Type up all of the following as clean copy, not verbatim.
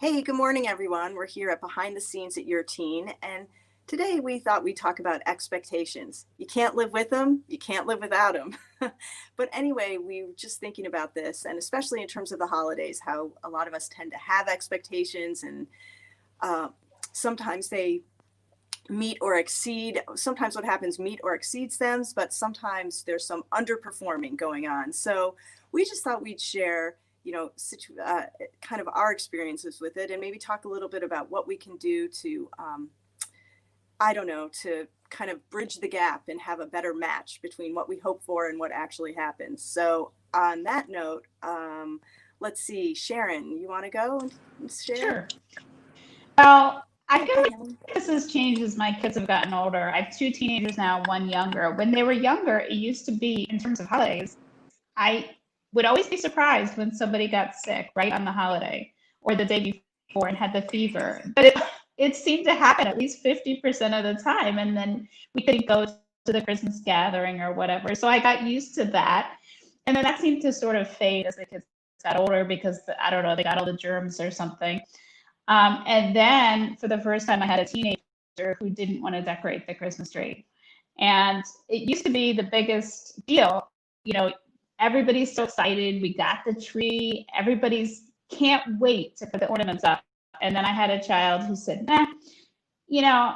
Hey, good morning, everyone. We're here at Behind the Scenes at Your Teen, and today we thought we'd talk about expectations. You can't live with them, you can't live without them. But anyway, we were just thinking about this, and especially in terms of the holidays, how a lot of us tend to have expectations, and uh, sometimes they meet or exceed. Sometimes what happens meet or exceeds them, but sometimes there's some underperforming going on. So we just thought we'd share, kind of our experiences with it, and maybe talk a little bit about what we can do to, I don't know, to kind of bridge the gap and have a better match between what we hope for and what actually happens. So on that note, let's see, Sharon, you want to go and share? Sure. Well, I feel Okay, like Emily. this has changed as my kids have gotten older. I have two teenagers now, one younger. When they were younger, it used to be, in terms of holidays, I would always be surprised when somebody got sick right on the holiday or the day before and had the fever. But it seemed to happen at least 50% of the time. And then we couldn't go to the Christmas gathering or whatever. So I got used to that. And then that seemed to sort of fade as the kids got older because, I don't know, they got all the germs or something. And then for the first time, I had a teenager who didn't want to decorate the Christmas tree. And it used to be the biggest deal. You know, everybody's so excited. We got the tree. Everybody's can't wait to put the ornaments up. And then I had a child who said, nah, you know,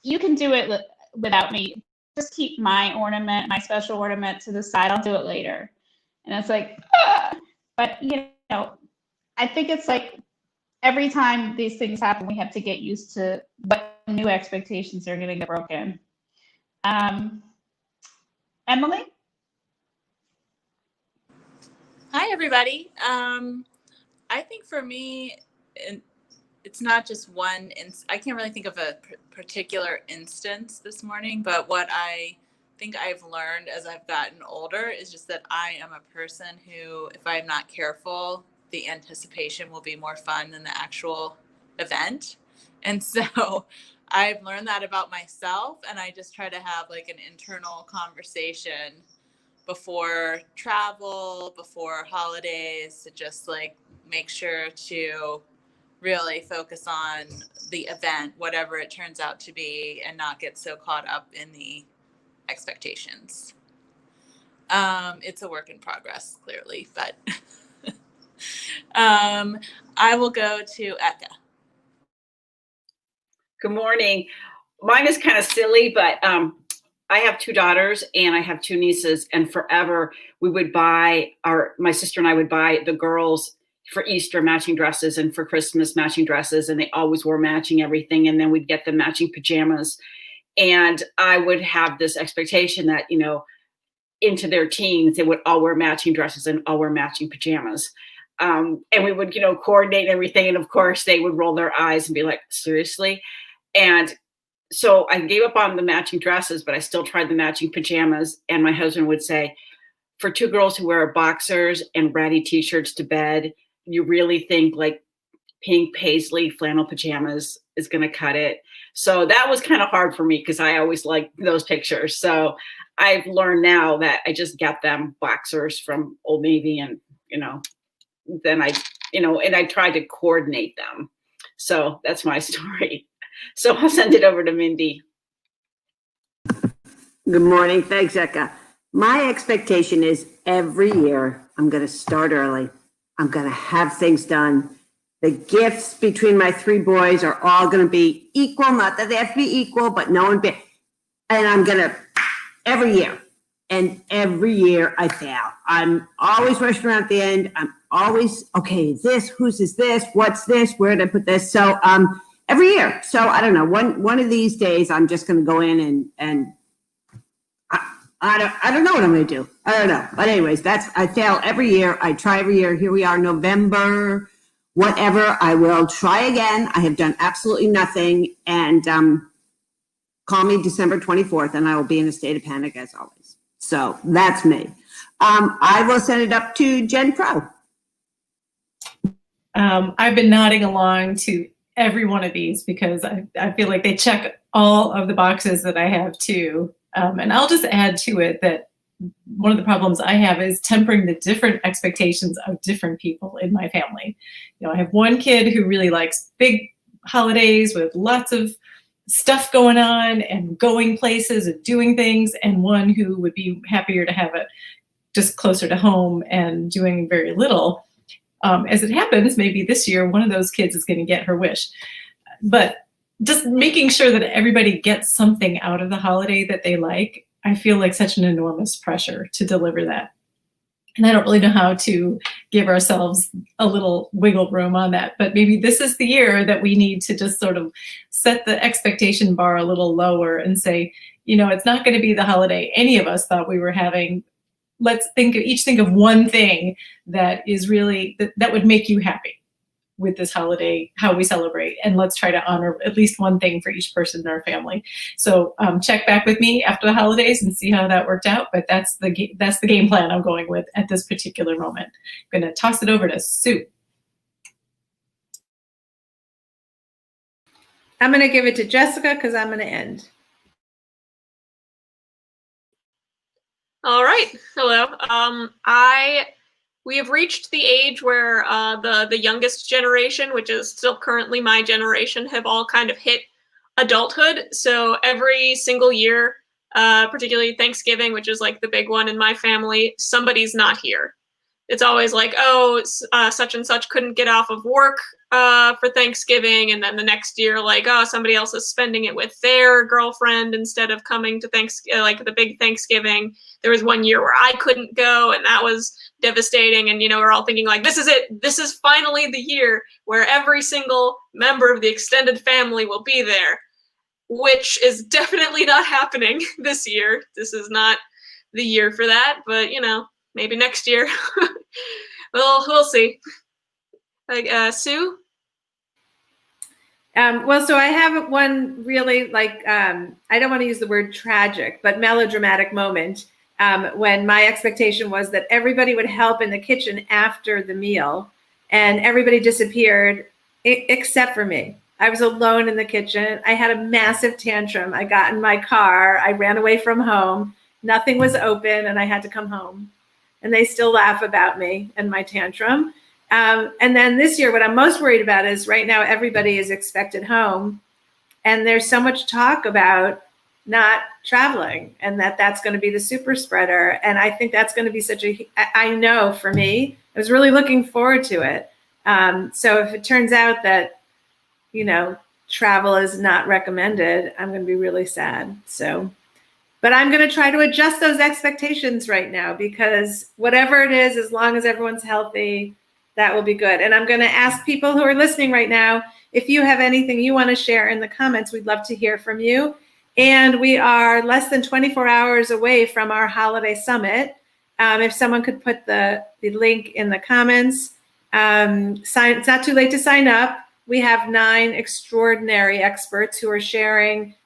you can do it without me. Just keep my ornament, my special ornament to the side. I'll do it later. And it's like, ah. But, I think it's like every time these things happen, we have to get used to what new expectations are going to get broken. Emily? Hi, everybody. I think for me, it's not just one. I can't really think of a particular instance this morning, but what I think I've learned as I've gotten older is just that I am a person who, if I'm not careful, the anticipation will be more fun than the actual event. And so I've learned that about myself, and I just try to have like an internal conversation before travel, before holidays, to just like make sure to really focus on the event, whatever it turns out to be, and not get so caught up in the expectations. It's a work in progress, clearly, but I will go to Eka. Good morning. Mine is kind of silly, but I have two daughters and I have two nieces, and forever we would buy my sister and I would buy the girls for Easter matching dresses and for Christmas matching dresses, and they always wore matching everything. And then we'd get them matching pajamas. And I would have this expectation that, into their teens, they would all wear matching dresses and all wear matching pajamas. And we would, coordinate everything. And of course they would roll their eyes and be like, seriously? And so I gave up on the matching dresses, but I still tried the matching pajamas. And my husband would say, for two girls who wear boxers and ratty t-shirts to bed, you really think like pink paisley flannel pajamas is going to cut it? So that was kind of hard for me because I always liked those pictures. So I've learned now that I just get them boxers from Old Navy, and, then I try to coordinate them. So that's my story. So I'll send it over to Mindy. Good morning. Thanks, Eka. My expectation is every year I'm going to start early. I'm going to have things done. The gifts between my three boys are all going to be equal. Not that they have to be equal, but no one. And I'm going to, every year. And every year I fail. I'm always rushing around at the end. I'm always, okay, whose is this? What's this? Where did I put this? So every year. So I don't know. One of these days I'm just going to go in and I don't know what I'm going to do. I don't know. But anyways, I fail every year. I try every year. Here we are, November, whatever. I will try again. I have done absolutely nothing. And call me December 24th and I will be in a state of panic as always. So that's me. I will send it up to Jen Pro. I've been nodding along to every one of these because I feel like they check all of the boxes that I have too. And I'll just add to it that one of the problems I have is tempering the different expectations of different people in my family. I have one kid who really likes big holidays with lots of stuff going on and going places and doing things, and one who would be happier to have it just closer to home and doing very little. As it happens, maybe this year, one of those kids is going to get her wish. But just making sure that everybody gets something out of the holiday that they like, I feel like such an enormous pressure to deliver that. And I don't really know how to give ourselves a little wiggle room on that. But maybe this is the year that we need to just sort of set the expectation bar a little lower and say, it's not going to be the holiday any of us thought we were having. Let's each think of one thing that is really, that would make you happy with this holiday, how we celebrate, and let's try to honor at least one thing for each person in our family. So check back with me after the holidays and see how that worked out. But that's the game plan I'm going with at this particular moment. I'm going to toss it over to Sue. I'm going to give it to Jessica because I'm going to end. All right. Hello. We have reached the age where the youngest generation, which is still currently my generation, have all kind of hit adulthood. So every single year, particularly Thanksgiving, which is like the big one in my family, somebody's not here. It's always like, oh, such and such couldn't get off of work for Thanksgiving. And then the next year, like, oh, somebody else is spending it with their girlfriend instead of coming to like the big Thanksgiving. There was one year where I couldn't go, and that was devastating. And, we're all thinking like, this is it. This is finally the year where every single member of the extended family will be there, which is definitely not happening this year. This is not the year for that, but, maybe next year. We'll see. Sue? Well, so I have one really I don't want to use the word tragic, but melodramatic moment when my expectation was that everybody would help in the kitchen after the meal, and everybody disappeared except for me. I was alone in the kitchen. I had a massive tantrum. I got in my car. I ran away from home. Nothing was open, and I had to come home. And they still laugh about me and my tantrum. And then this year, what I'm most worried about is right now everybody is expected home, and there's so much talk about not traveling, and that's going to be the super spreader. And I think that's going to be I know for me, I was really looking forward to it. So if it turns out that, travel is not recommended, I'm going to be really sad. But I'm going to try to adjust those expectations right now, because whatever it is, as long as everyone's healthy, that will be good. And I'm going to ask people who are listening right now, if you have anything you want to share in the comments, we'd love to hear from you. And we are less than 24 hours away from our holiday summit. If someone could put the link in the comments, it's not too late to sign up. We have 9 extraordinary experts who are sharing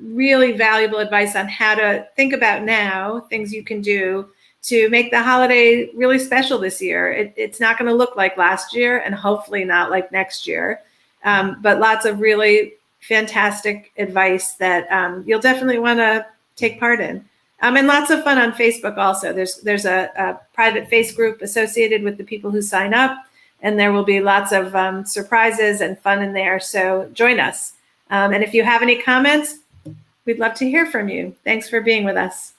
really valuable advice on how to think about now, things you can do to make the holiday really special this year. It's not going to look like last year, and hopefully not like next year, but lots of really fantastic advice that you'll definitely want to take part in. And lots of fun on Facebook also. There's a private face group associated with the people who sign up, and there will be lots of surprises and fun in there. So join us. And if you have any comments, we'd love to hear from you. Thanks for being with us.